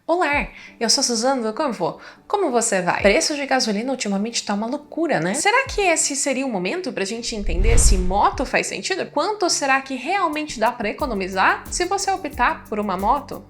Olá, eu sou Suzana do Convo. Como você vai? Preço de gasolina ultimamente tá uma loucura, né? Será que esse seria o momento pra gente entender se moto faz sentido? Quanto será que realmente dá pra economizar se você optar por uma moto?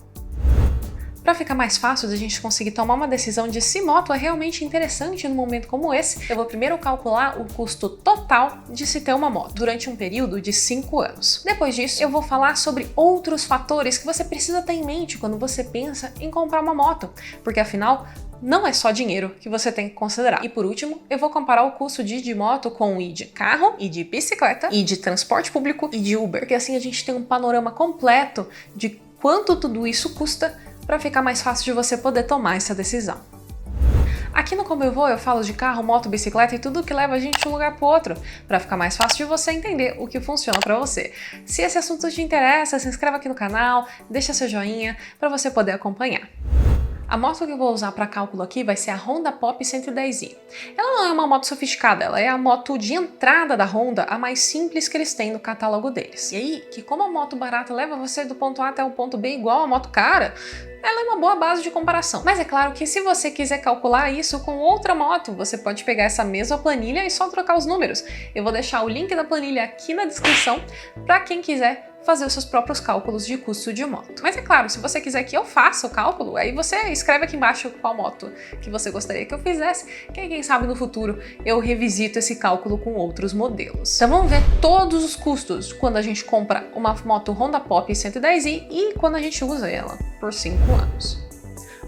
Para ficar mais fácil da gente conseguir tomar uma decisão de se moto é realmente interessante num momento como esse, eu vou primeiro calcular o custo total de se ter uma moto durante um período de 5 anos. Depois disso, eu vou falar sobre outros fatores que você precisa ter em mente quando você pensa em comprar uma moto, porque afinal, não é só dinheiro que você tem que considerar. E por último, eu vou comparar o custo de ir de moto com ir de carro, ir de bicicleta, ir de transporte público e de Uber, porque assim a gente tem um panorama completo de quanto tudo isso custa para ficar mais fácil de você poder tomar essa decisão. Aqui no Como Eu Vou eu falo de carro, moto, bicicleta e tudo que leva a gente de um lugar para o outro, para ficar mais fácil de você entender o que funciona para você. Se esse assunto te interessa, se inscreva aqui no canal, deixa seu joinha para você poder acompanhar. A moto que eu vou usar para cálculo aqui vai ser a Honda Pop 110i. Ela não é uma moto sofisticada, ela é a moto de entrada da Honda, a mais simples que eles têm no catálogo deles. E aí, que como a moto barata leva você do ponto A até o ponto B igual a moto cara, ela é uma boa base de comparação. Mas é claro que se você quiser calcular isso com outra moto, você pode pegar essa mesma planilha e só trocar os números. Eu vou deixar o link da planilha aqui na descrição para quem quiser fazer os seus próprios cálculos de custo de moto. Mas é claro, se você quiser que eu faça o cálculo, aí você escreve aqui embaixo qual moto que você gostaria que eu fizesse, que aí quem sabe no futuro eu revisito esse cálculo com outros modelos. Então vamos ver todos os custos quando a gente compra uma moto Honda Pop 110i e quando a gente usa ela por 5 anos.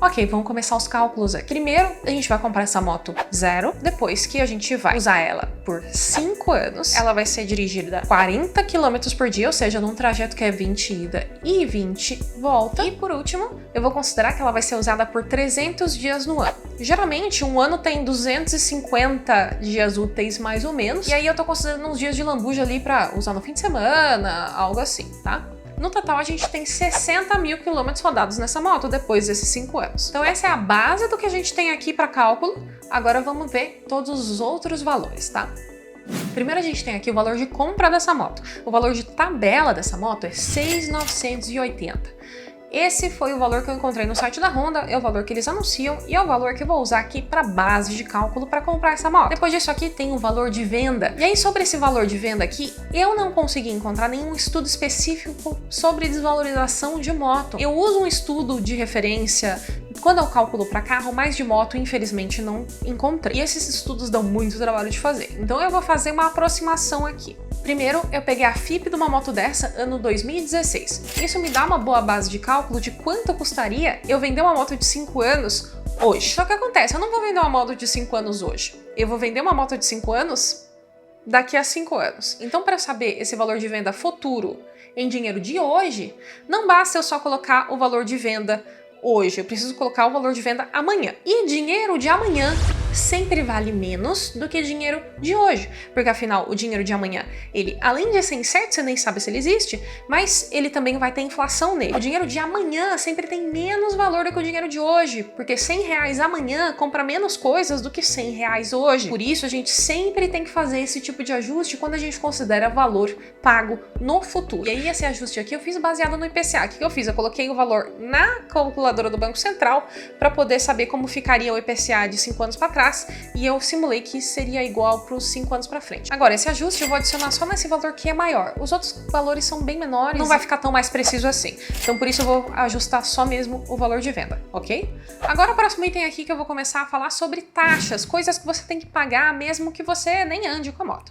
Ok, vamos começar os cálculos aqui. Primeiro, a gente vai comprar essa moto zero, depois que a gente vai usar ela por 5 anos, ela vai ser dirigida 40 km por dia, ou seja, num trajeto que é 20 ida e 20 volta. E por último, eu vou considerar que ela vai ser usada por 300 dias no ano. Geralmente, um ano tem 250 dias úteis mais ou menos, e aí eu tô considerando uns dias de lambuja ali pra usar no fim de semana, algo assim, tá? No total, a gente tem 60 mil quilômetros rodados nessa moto depois desses 5 anos. Então essa é a base do que a gente tem aqui para cálculo. Agora vamos ver todos os outros valores, tá? Primeiro a gente tem aqui o valor de compra dessa moto. O valor de tabela dessa moto é R$ 6.980. Esse foi o valor que eu encontrei no site da Honda, é o valor que eles anunciam e é o valor que eu vou usar aqui para base de cálculo para comprar essa moto. Depois disso aqui tem o valor de venda. E aí sobre esse valor de venda aqui, eu não consegui encontrar nenhum estudo específico sobre desvalorização de moto. Eu uso um estudo de referência quando eu calculo para carro, mas de moto infelizmente não encontrei. E esses estudos dão muito trabalho de fazer. Então eu vou fazer uma aproximação aqui. Primeiro, eu peguei a FIP de uma moto dessa, ano 2016. Isso me dá uma boa base de cálculo de quanto custaria eu vender uma moto de 5 anos hoje. Só que acontece, eu não vou vender uma moto de 5 anos hoje. Eu vou vender uma moto de 5 anos daqui a 5 anos. Então, para saber esse valor de venda futuro em dinheiro de hoje, não basta eu só colocar o valor de venda hoje. Eu preciso colocar o valor de venda amanhã. E dinheiro de amanhã sempre vale menos do que dinheiro de hoje, porque afinal o dinheiro de amanhã, ele além de ser incerto, você nem sabe se ele existe, mas ele também vai ter inflação nele. O dinheiro de amanhã sempre tem menos valor do que o dinheiro de hoje, porque R$100 amanhã compra menos coisas do que R$100 hoje. Por isso a gente sempre tem que fazer esse tipo de ajuste quando a gente considera valor pago no futuro. E aí esse ajuste aqui eu fiz baseado no IPCA. O que eu fiz? Eu coloquei o valor na calculadora do Banco Central para poder saber como ficaria o IPCA de 5 anos para trás, e eu simulei que seria igual para os 5 anos para frente. Agora, esse ajuste eu vou adicionar só nesse valor que é maior. Os outros valores são bem menores, não vai ficar tão mais preciso assim. Então, por isso eu vou ajustar só mesmo o valor de venda, ok? Agora, o próximo item aqui que eu vou começar a falar sobre taxas, coisas que você tem que pagar mesmo que você nem ande com a moto.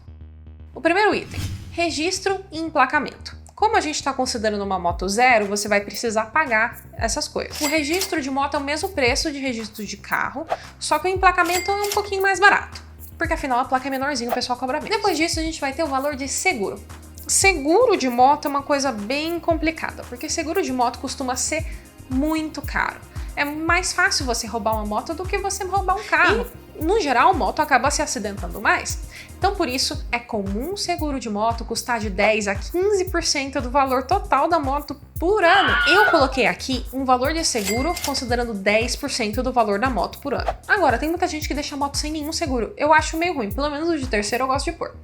O primeiro item, registro e emplacamento. Como a gente está considerando uma moto zero, você vai precisar pagar essas coisas. O registro de moto é o mesmo preço de registro de carro, só que o emplacamento é um pouquinho mais barato, porque afinal a placa é menorzinha, o pessoal cobra menos. Depois disso a gente vai ter o valor de seguro. Seguro de moto é uma coisa bem complicada, porque seguro de moto costuma ser muito caro. É mais fácil você roubar uma moto do que você roubar um carro. E, no geral, a moto acaba se acidentando mais. Então, por isso, é comum um seguro de moto custar de 10% a 15% do valor total da moto por ano. Eu coloquei aqui um valor de seguro considerando 10% do valor da moto por ano. Agora, tem muita gente que deixa a moto sem nenhum seguro. Eu acho meio ruim, pelo menos o de terceiro eu gosto de pôr.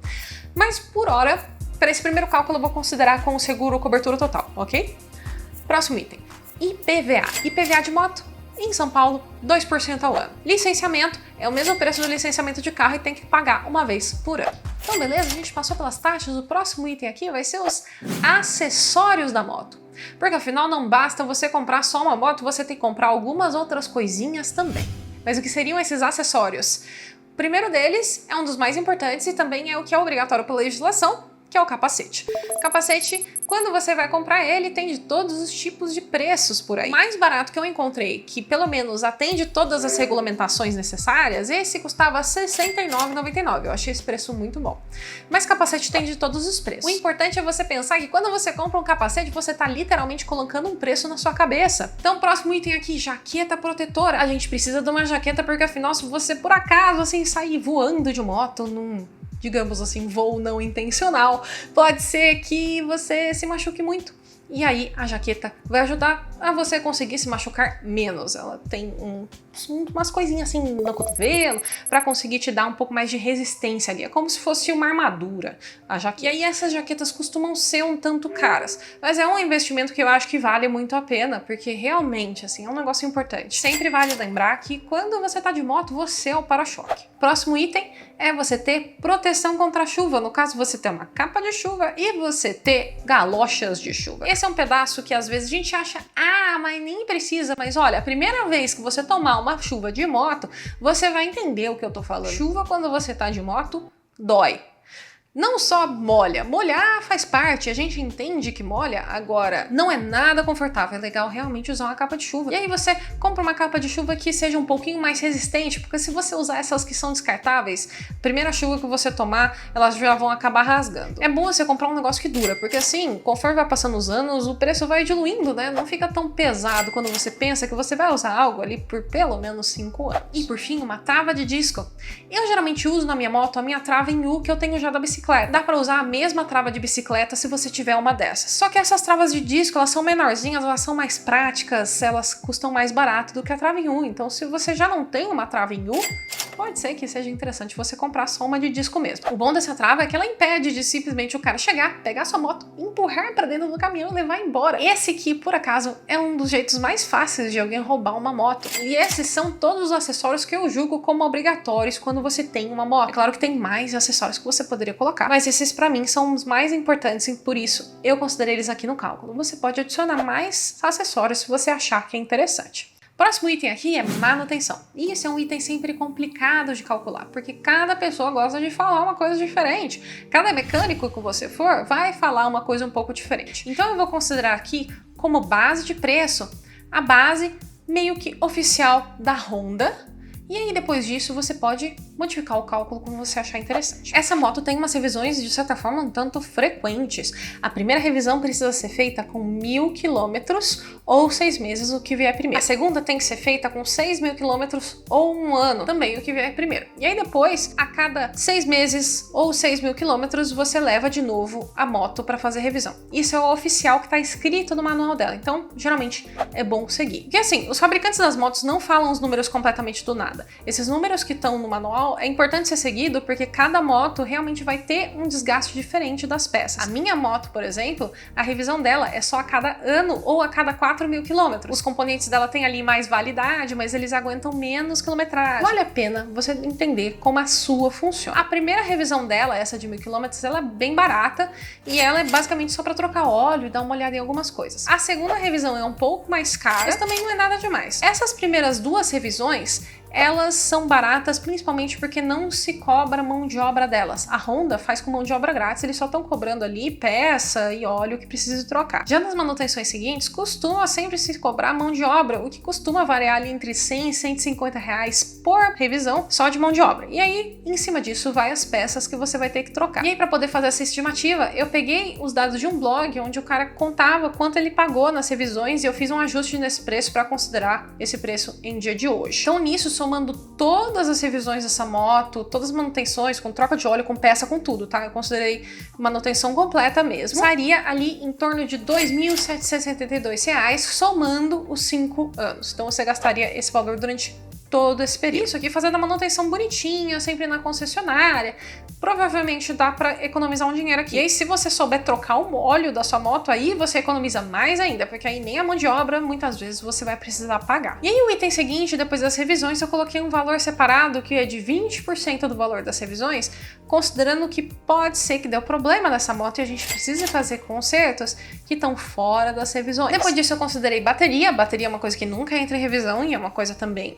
Mas, por hora, para esse primeiro cálculo eu vou considerar com o seguro cobertura total, ok? Próximo item. IPVA. IPVA de moto Em São Paulo, 2% ao ano. Licenciamento é o mesmo preço do licenciamento de carro e tem que pagar uma vez por ano. Então, beleza? A gente passou pelas taxas. O próximo item aqui vai ser os acessórios da moto. Porque afinal não basta você comprar só uma moto, você tem que comprar algumas outras coisinhas também. Mas o que seriam esses acessórios? O primeiro deles é um dos mais importantes e também é o que é obrigatório pela legislação, que é o capacete. O capacete, quando você vai comprar ele, tem de todos os tipos de preços por aí. O mais barato que eu encontrei, que pelo menos atende todas as regulamentações necessárias, esse custava R$ 69,99. Eu achei esse preço muito bom. Mas capacete tem de todos os preços. O importante é você pensar que quando você compra um capacete, você está literalmente colocando um preço na sua cabeça. Então, o próximo item aqui, jaqueta protetora. A gente precisa de uma jaqueta porque afinal, se você por acaso assim sair voando de moto digamos assim, voo não intencional, pode ser que você se machuque muito. E aí a jaqueta vai ajudar a você conseguir se machucar menos. Ela tem umas coisinhas assim no cotovelo para conseguir te dar um pouco mais de resistência ali. É como se fosse uma armadura a jaqueta. E aí essas jaquetas costumam ser um tanto caras, mas é um investimento que eu acho que vale muito a pena, porque realmente assim, é um negócio importante. Sempre vale lembrar que quando você tá de moto, você é o para-choque. Próximo item é você ter proteção contra a chuva. No caso, você ter uma capa de chuva e você ter galochas de chuva. Esse é um pedaço que às vezes a gente acha, mas nem precisa. Mas olha, a primeira vez que você tomar uma chuva de moto, você vai entender o que eu tô falando. Chuva, quando você tá de moto, dói. Não só molha, molhar faz parte, a gente entende que molha, agora não é nada confortável, é legal realmente usar uma capa de chuva. E aí você compra uma capa de chuva que seja um pouquinho mais resistente, porque se você usar essas que são descartáveis, a primeira chuva que você tomar, elas já vão acabar rasgando. É bom você comprar um negócio que dura, porque assim, conforme vai passando os anos, o preço vai diluindo, né? Não fica tão pesado quando você pensa que você vai usar algo ali por pelo menos 5 anos. E por fim, uma trava de disco. Eu geralmente uso na minha moto a minha trava em U que eu tenho já da bicicleta. Dá para usar a mesma trava de bicicleta se você tiver uma dessas. Só que essas travas de disco, elas são menorzinhas, elas são mais práticas, elas custam mais barato do que a trava em U. Então, se você já não tem uma trava em U, pode ser que seja interessante você comprar só uma de disco mesmo. O bom dessa trava é que ela impede de simplesmente o cara chegar, pegar sua moto, empurrar para dentro do caminhão e levar embora. Esse aqui, por acaso, é um dos jeitos mais fáceis de alguém roubar uma moto. E esses são todos os acessórios que eu julgo como obrigatórios quando você tem uma moto. É claro que tem mais acessórios que você poderia colocar, mas esses pra mim são os mais importantes e por isso eu considerei eles aqui no cálculo. Você pode adicionar mais acessórios se você achar que é interessante. Próximo item aqui é manutenção. E esse é um item sempre complicado de calcular, porque cada pessoa gosta de falar uma coisa diferente. Cada mecânico que você for vai falar uma coisa um pouco diferente. Então eu vou considerar aqui como base de preço a base meio que oficial da Honda. E aí, depois disso, você pode modificar o cálculo como você achar interessante. Essa moto tem umas revisões, de certa forma, um tanto frequentes. A primeira revisão precisa ser feita com 1.000 quilômetros ou 6 meses, o que vier primeiro. A segunda tem que ser feita com 6.000 quilômetros ou 1 ano, também o que vier primeiro. E aí depois, a cada 6 meses ou 6.000 quilômetros, você leva de novo a moto para fazer revisão. Isso é o oficial que está escrito no manual dela, então, geralmente, é bom seguir. Porque assim, os fabricantes das motos não falam os números completamente do nada. Esses números que estão no manual é importante ser seguido porque cada moto realmente vai ter um desgaste diferente das peças. A minha moto, por exemplo, a revisão dela é só a cada ano ou a cada 4.000 quilômetros. Os componentes dela têm ali mais validade, mas eles aguentam menos quilometragem. Vale a pena você entender como a sua funciona. A primeira revisão dela, essa de 1.000 quilômetros, ela é bem barata e ela é basicamente só para trocar óleo e dar uma olhada em algumas coisas. A segunda revisão é um pouco mais cara, mas também não é nada demais. Essas primeiras 2 revisões, elas são baratas principalmente porque não se cobra mão de obra delas. A Honda faz com mão de obra grátis, eles só estão cobrando ali peça e óleo que precisa trocar. Já nas manutenções seguintes, costuma sempre se cobrar mão de obra, o que costuma variar ali entre 100 e 150 reais por revisão só de mão de obra. E aí, em cima disso, vai as peças que você vai ter que trocar. E aí, para poder fazer essa estimativa, eu peguei os dados de um blog onde o cara contava quanto ele pagou nas revisões e eu fiz um ajuste nesse preço para considerar esse preço em dia de hoje. Então, nisso, somando todas as revisões dessa moto, todas as manutenções, com troca de óleo, com peça, com tudo, tá? Eu considerei manutenção completa mesmo. Sairia ali em torno de R$ 2.772, somando os 5 anos. Então você gastaria esse valor durante todo esse período. Isso aqui fazendo a manutenção bonitinha, sempre na concessionária, provavelmente dá para economizar um dinheiro aqui. E aí, se você souber trocar o óleo da sua moto, aí você economiza mais ainda, porque aí nem a mão de obra, muitas vezes, você vai precisar pagar. E aí, o item seguinte, depois das revisões, eu coloquei um valor separado, que é de 20% do valor das revisões, considerando que pode ser que dê problema nessa moto e a gente precisa fazer consertos que estão fora das revisões. Depois disso, eu considerei bateria. Bateria é uma coisa que nunca entra em revisão e é uma coisa também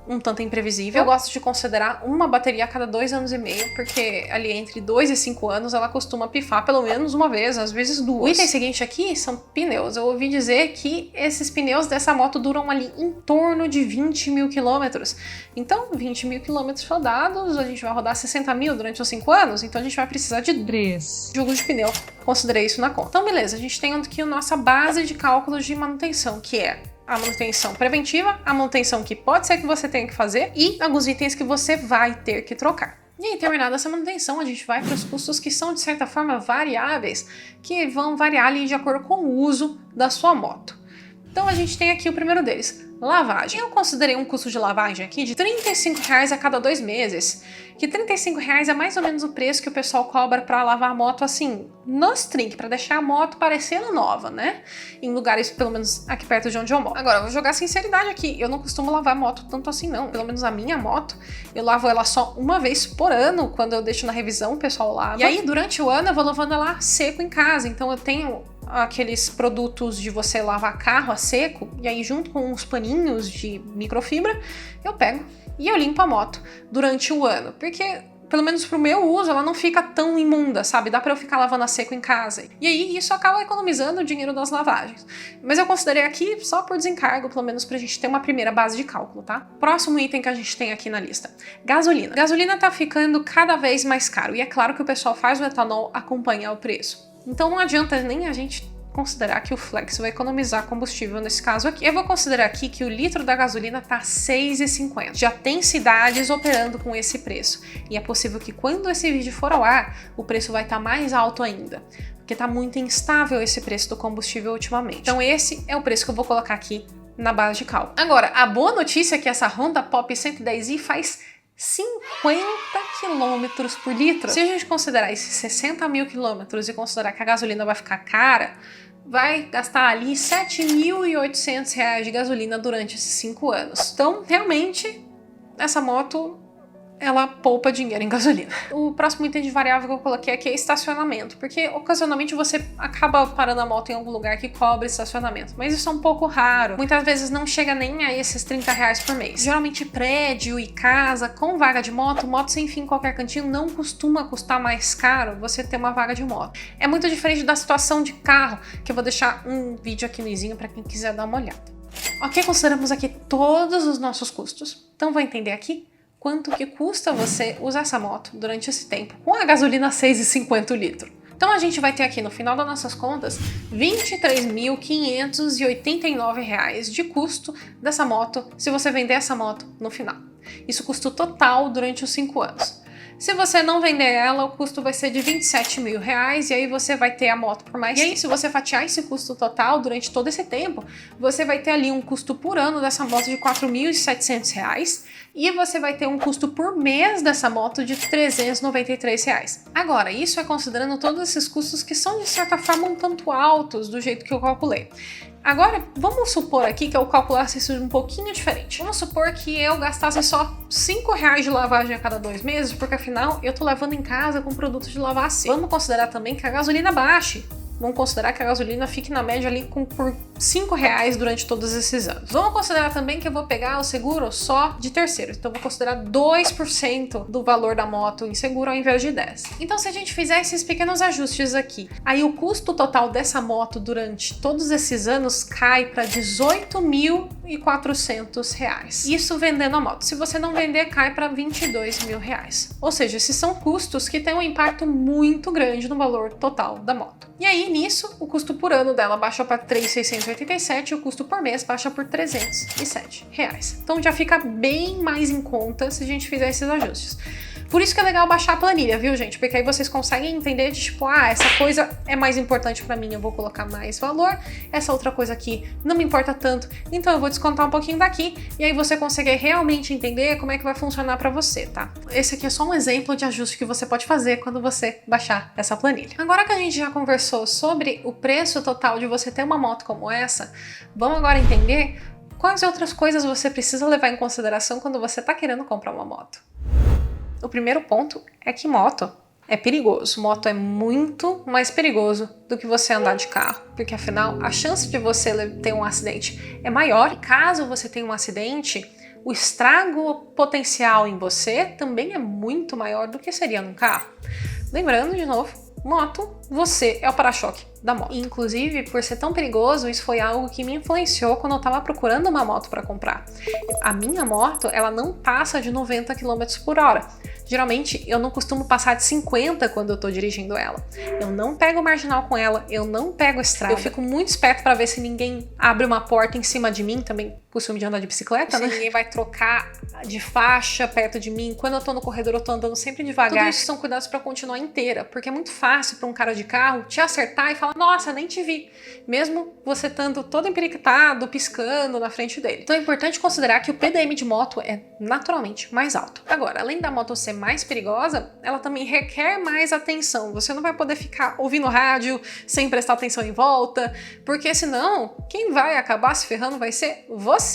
um tanto imprevisível. Eu gosto de considerar uma bateria a cada 2 anos e meio, porque ali entre 2 e 5 anos ela costuma pifar pelo menos uma vez, às vezes 2. O item seguinte aqui são pneus. Eu ouvi dizer que esses pneus dessa moto duram ali em torno de 20 mil quilômetros. Então, 20 mil quilômetros rodados, a gente vai rodar 60 mil durante os 5 anos, então a gente vai precisar de 3 jogos de pneu. Considerei isso na conta. Então, beleza, a gente tem aqui a nossa base de cálculos de manutenção, que é a manutenção preventiva, a manutenção que pode ser que você tenha que fazer e alguns itens que você vai ter que trocar. E aí, terminada essa manutenção, a gente vai para os custos que são, de certa forma, variáveis, que vão variar ali de acordo com o uso da sua moto. Então, a gente tem aqui o primeiro deles, lavagem. Eu considerei um custo de lavagem aqui de R$ 35,00 a cada 2 meses, que R$ 35,00 é mais ou menos o preço que o pessoal cobra para lavar a moto assim, nos trinques, para deixar a moto parecendo nova, né? Em lugares, pelo menos aqui perto de onde eu moro. Agora, eu vou jogar sinceridade aqui, eu não costumo lavar a moto tanto assim não, pelo menos a minha moto, eu lavo ela só uma vez por ano, quando eu deixo na revisão, o pessoal lava. E aí, durante o ano, eu vou lavando ela seco em casa, então eu tenho aqueles produtos de você lavar carro a seco, e aí junto com uns paninhos de microfibra, eu pego e eu limpo a moto durante o ano, porque pelo menos pro meu uso ela não fica tão imunda, sabe? Dá pra eu ficar lavando a seco em casa. E aí isso acaba economizando o dinheiro das lavagens. Mas eu considerei aqui só por desencargo, pelo menos pra gente ter uma primeira base de cálculo, tá? Próximo item que a gente tem aqui na lista, gasolina. Gasolina tá ficando cada vez mais caro, e é claro que o pessoal faz o etanol acompanhar o preço. Então não adianta nem a gente considerar que o Flex vai economizar combustível nesse caso aqui. Eu vou considerar aqui que o litro da gasolina tá R$ 6,50. Já tem cidades operando com esse preço. E é possível que quando esse vídeo for ao ar, o preço vai estar mais alto ainda. Porque tá muito instável esse preço do combustível ultimamente. Então esse é o preço que eu vou colocar aqui na base de cálculo. Agora, a boa notícia é que essa Honda Pop 110i faz 50 km por litro. Se a gente considerar esses 60 mil quilômetros e considerar que a gasolina vai ficar cara, vai gastar ali R$ 7.800 de gasolina durante esses 5 anos. Então, realmente, essa moto, ela poupa dinheiro em gasolina. O próximo item de variável que eu coloquei aqui é estacionamento, porque ocasionalmente você acaba parando a moto em algum lugar que cobre estacionamento, mas isso é um pouco raro. Muitas vezes não chega nem a esses R$ 30 por mês. Geralmente prédio e casa com vaga de moto sem fim em qualquer cantinho, não costuma custar mais caro você ter uma vaga de moto. É muito diferente da situação de carro, que eu vou deixar um vídeo aqui no izinho para quem quiser dar uma olhada. Ok, consideramos aqui todos os nossos custos, então vou entender aqui quanto que custa você usar essa moto durante esse tempo, com a gasolina 6,50 o litro. Então a gente vai ter aqui no final das nossas contas R$ 23.589 de custo dessa moto, se você vender essa moto no final. Isso custo total durante os 5 anos. Se você não vender ela, o custo vai ser de R$ 27 mil, e aí você vai ter a moto por mais tempo. E aí, se você fatiar esse custo total durante todo esse tempo, você vai ter ali um custo por ano dessa moto de R$ 4.700, e você vai ter um custo por mês dessa moto de R$ 393. Agora, isso é considerando todos esses custos que são, de certa forma, um tanto altos do jeito que eu calculei. Agora, vamos supor aqui que eu calculasse isso um pouquinho diferente. Vamos supor que eu gastasse só R$ 5,00 de lavagem a cada 2 meses, porque afinal eu tô lavando em casa com produtos de lavar seco. Vamos considerar também que a gasolina baixe. Vamos considerar que a gasolina fique na média ali por R$ 5,00 durante todos esses anos. Vamos considerar também que eu vou pegar o seguro só de terceiros. Então, eu vou considerar 2% do valor da moto em seguro ao invés de 10%. Então, se a gente fizer esses pequenos ajustes aqui, aí o custo total dessa moto durante todos esses anos cai para R$ 18.400. Isso vendendo a moto. Se você não vender, cai para R$ 22 mil. Ou seja, esses são custos que têm um impacto muito grande no valor total da moto. E aí, nisso, o custo por ano dela baixa para R$ 3.687 e o custo por mês baixa por R$ 307. Então já fica bem mais em conta se a gente fizer esses ajustes. Por isso que é legal baixar a planilha, viu, gente? Porque aí vocês conseguem entender de tipo, essa coisa é mais importante pra mim, eu vou colocar mais valor, essa outra coisa aqui não me importa tanto, então eu vou descontar um pouquinho daqui, e aí você consegue realmente entender como é que vai funcionar pra você, tá? Esse aqui é só um exemplo de ajuste que você pode fazer quando você baixar essa planilha. Agora que a gente já conversou sobre o preço total de você ter uma moto como essa, vamos agora entender quais outras coisas você precisa levar em consideração quando você está querendo comprar uma moto. O primeiro ponto é que moto é perigoso. Moto é muito mais perigoso do que você andar de carro, porque afinal a chance de você ter um acidente é maior. E caso você tenha um acidente, o estrago potencial em você também é muito maior do que seria num carro. Lembrando de novo, moto, você é o para-choque da moto. E, inclusive, por ser tão perigoso, isso foi algo que me influenciou quando eu tava procurando uma moto para comprar. A minha moto, ela não passa de 90 km por hora. Geralmente, eu não costumo passar de 50 quando eu tô dirigindo ela. Eu não pego marginal com ela, eu não pego estrada. Eu fico muito esperto para ver se ninguém abre uma porta em cima de mim, também costume de andar de bicicleta, né? Se ninguém vai trocar de faixa perto de mim. Quando eu tô no corredor, eu tô andando sempre devagar. Tudo isso são cuidados para continuar inteira, porque é muito fácil para um cara de carro te acertar e falar, nossa, nem te vi, mesmo você estando todo empiriquitado, piscando na frente dele. Então é importante considerar que o PDM de moto é naturalmente mais alto. Agora, além da moto ser mais perigosa, ela também requer mais atenção. Você não vai poder ficar ouvindo rádio sem prestar atenção em volta, porque senão, quem vai acabar se ferrando vai ser você.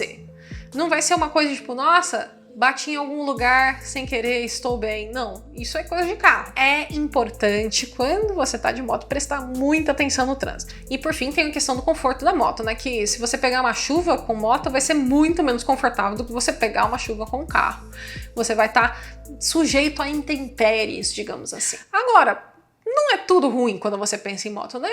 Não vai ser uma coisa tipo, nossa, bati em algum lugar sem querer, estou bem. Não, isso é coisa de carro. É importante, quando você tá de moto, prestar muita atenção no trânsito. E por fim, tem a questão do conforto da moto, né? Que se você pegar uma chuva com moto, vai ser muito menos confortável do que você pegar uma chuva com carro. Você vai estar sujeito a intempéries, digamos assim. Agora, não é tudo ruim quando você pensa em moto, né?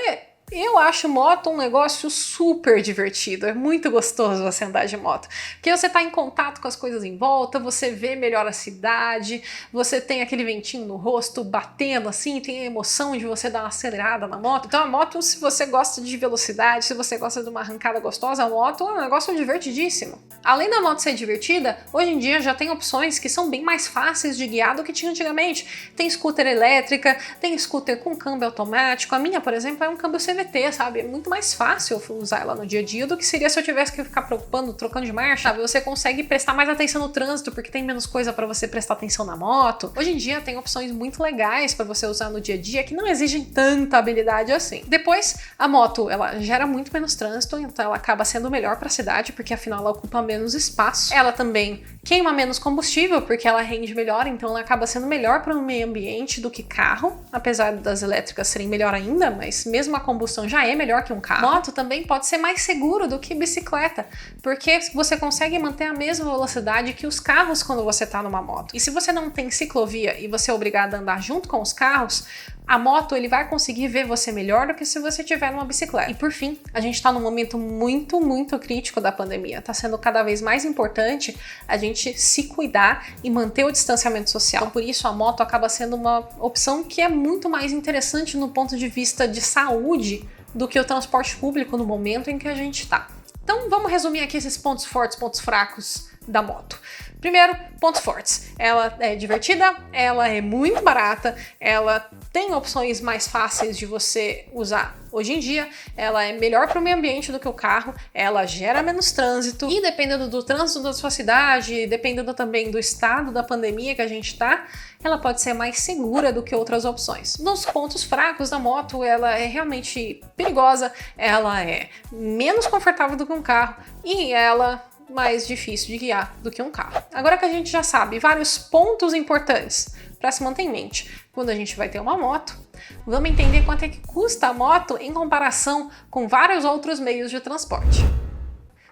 Eu acho moto um negócio super divertido, é muito gostoso você andar de moto, porque você tá em contato com as coisas em volta, você vê melhor a cidade, você tem aquele ventinho no rosto batendo assim, tem a emoção de você dar uma acelerada na moto. Então a moto, se você gosta de velocidade, se você gosta de uma arrancada gostosa, a moto é um negócio divertidíssimo. Além da moto ser divertida, hoje em dia já tem opções que são bem mais fáceis de guiar do que tinha antigamente. Tem scooter elétrica, tem scooter com câmbio automático, a minha, por exemplo, é um câmbio CVT, sabe? É muito mais fácil usar ela no dia a dia do que seria se eu tivesse que ficar preocupando, trocando de marcha, sabe? Você consegue prestar mais atenção no trânsito porque tem menos coisa para você prestar atenção na moto. Hoje em dia tem opções muito legais para você usar no dia a dia que não exigem tanta habilidade assim. Depois, a moto, ela gera muito menos trânsito, então ela acaba sendo melhor para a cidade porque afinal ela ocupa menos espaço. Ela também queima menos combustível porque ela rende melhor, então ela acaba sendo melhor para o meio ambiente do que carro, apesar das elétricas serem melhor ainda, mas mesmo a combustão já é melhor que um carro. Moto também pode ser mais seguro do que bicicleta, porque você consegue manter a mesma velocidade que os carros quando você está numa moto. E se você não tem ciclovia e você é obrigado a andar junto com os carros, a moto ele vai conseguir ver você melhor do que se você tiver numa bicicleta. E por fim, a gente está num momento muito, muito crítico da pandemia. Está sendo cada vez mais importante a gente se cuidar e manter o distanciamento social. Então, por isso, a moto acaba sendo uma opção que é muito mais interessante no ponto de vista de saúde do que o transporte público no momento em que a gente está. Então, vamos resumir aqui esses pontos fortes, pontos fracos da moto. Primeiro, pontos fortes. Ela é divertida, ela é muito barata, ela tem opções mais fáceis de você usar hoje em dia, ela é melhor para o meio ambiente do que o carro, ela gera menos trânsito e dependendo do trânsito da sua cidade, dependendo também do estado da pandemia que a gente está, ela pode ser mais segura do que outras opções. Nos pontos fracos da moto, ela é realmente perigosa, ela é menos confortável do que um carro e ela mais difícil de guiar do que um carro. Agora que a gente já sabe vários pontos importantes para se manter em mente quando a gente vai ter uma moto, vamos entender quanto é que custa a moto em comparação com vários outros meios de transporte.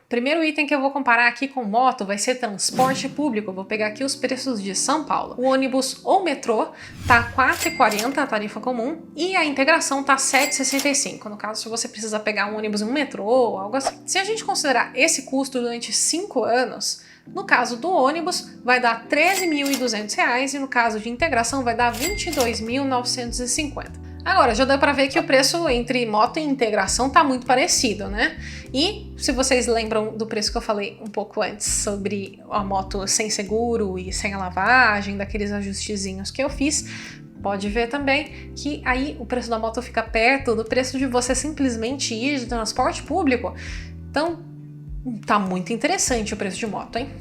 Primeiro item que eu vou comparar aqui com moto vai ser transporte público. Eu vou pegar aqui os preços de São Paulo. O ônibus ou metrô tá R$ 4,40 a tarifa comum e a integração tá R$ 7,65. No caso, se você precisa pegar um ônibus e um metrô ou algo assim. Se a gente considerar esse custo durante 5 anos, no caso do ônibus vai dar R$ 13.200 e no caso de integração vai dar R$ 22.950. Agora, já deu para ver que o preço entre moto e integração tá muito parecido, né? E se vocês lembram do preço que eu falei um pouco antes sobre a moto sem seguro e sem a lavagem, daqueles ajustezinhos que eu fiz, pode ver também que aí o preço da moto fica perto do preço de você simplesmente ir de transporte público. Então, tá muito interessante o preço de moto, hein?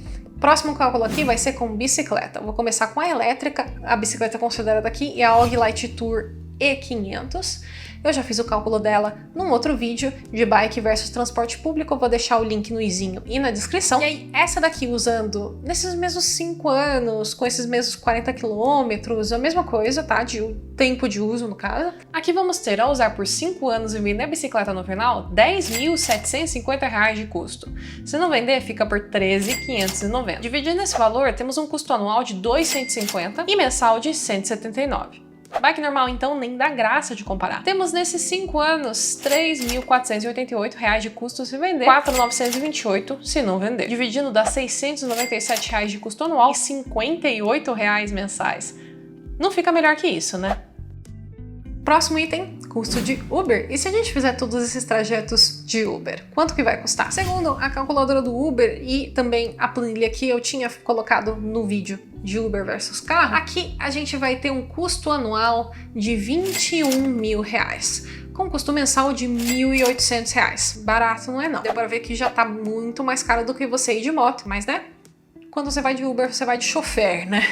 Próximo cálculo aqui vai ser com bicicleta. Eu vou começar com a elétrica, a bicicleta considerada aqui é a OG Light Tour E500. Eu já fiz o cálculo dela num outro vídeo de bike versus transporte público, eu vou deixar o link no izinho e na descrição. E aí, essa daqui usando nesses mesmos 5 anos, com esses mesmos 40 quilômetros, a mesma coisa, tá? De tempo de uso, no caso. Aqui vamos ter, ao usar por 5 anos e vender a bicicleta no final, R$10.750 de custo. Se não vender, fica por R$13.590. Dividindo esse valor, temos um custo anual de R$2.150 e mensal de R$179. Bike normal, então, nem dá graça de comparar. Temos nesses 5 anos R$3.488 de custo se vender, R$4.928 se não vender. Dividindo dá R$697 de custo anual e R$58 mensais. Não fica melhor que isso, né? Próximo item, custo de Uber. E se a gente fizer todos esses trajetos de Uber, quanto que vai custar? Segundo a calculadora do Uber e também a planilha que eu tinha colocado no vídeo de Uber versus carro, aqui a gente vai ter um custo anual de R$21.000, com custo mensal de R$1.800. Barato não é não. Deu pra ver que já tá muito mais caro do que você ir de moto, mas né? Quando você vai de Uber, você vai de chofer, né?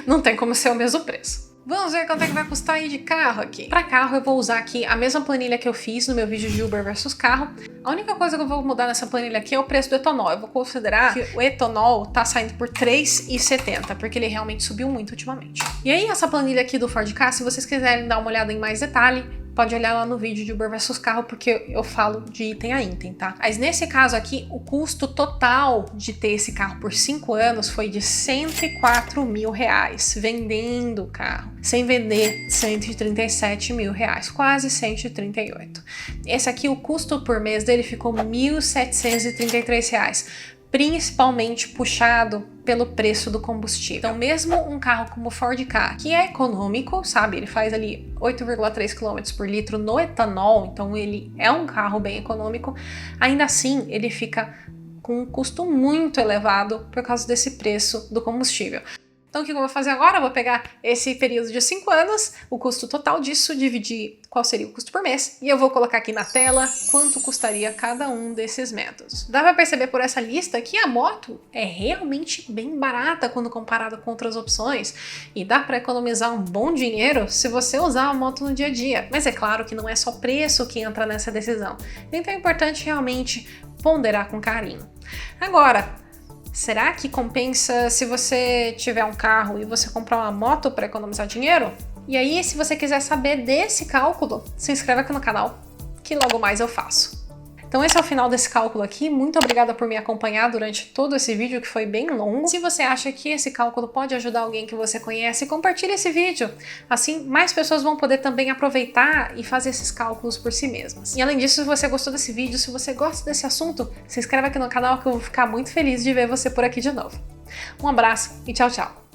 Não tem como ser o mesmo preço. Vamos ver quanto é que vai custar ir de carro aqui. Para carro eu vou usar aqui a mesma planilha que eu fiz no meu vídeo de Uber versus carro. A única coisa que eu vou mudar nessa planilha aqui é o preço do etanol. Eu vou considerar que o etanol tá saindo por R$3,70, porque ele realmente subiu muito ultimamente. E aí essa planilha aqui do Ford Ka, se vocês quiserem dar uma olhada em mais detalhe, pode olhar lá no vídeo de Uber versus carro, porque eu falo de item a item, tá? Mas nesse caso aqui, o custo total de ter esse carro por 5 anos foi de R$104.000, vendendo o carro. Sem vender, R$137.000, quase 138. Esse aqui, o custo por mês dele ficou R$1.733. Principalmente puxado pelo preço do combustível. Então, mesmo um carro como o Ford Ka, que é econômico, sabe? Ele faz ali 8,3 km por litro no etanol, então ele é um carro bem econômico, ainda assim ele fica com um custo muito elevado por causa desse preço do combustível. Então, o que eu vou fazer agora? Eu vou pegar esse período de 5 anos, o custo total disso, dividir qual seria o custo por mês, e eu vou colocar aqui na tela quanto custaria cada um desses métodos. Dá pra perceber por essa lista que a moto é realmente bem barata quando comparada com outras opções, e dá pra economizar um bom dinheiro se você usar a moto no dia a dia. Mas é claro que não é só preço que entra nessa decisão, então é importante realmente ponderar com carinho. Agora, será que compensa se você tiver um carro e você comprar uma moto para economizar dinheiro? E aí, se você quiser saber desse cálculo, se inscreve aqui no canal, que logo mais eu faço. Então esse é o final desse cálculo aqui. Muito obrigada por me acompanhar durante todo esse vídeo, que foi bem longo. Se você acha que esse cálculo pode ajudar alguém que você conhece, compartilhe esse vídeo. Assim, mais pessoas vão poder também aproveitar e fazer esses cálculos por si mesmas. E além disso, se você gostou desse vídeo, se você gosta desse assunto, se inscreve aqui no canal que eu vou ficar muito feliz de ver você por aqui de novo. Um abraço e tchau, tchau!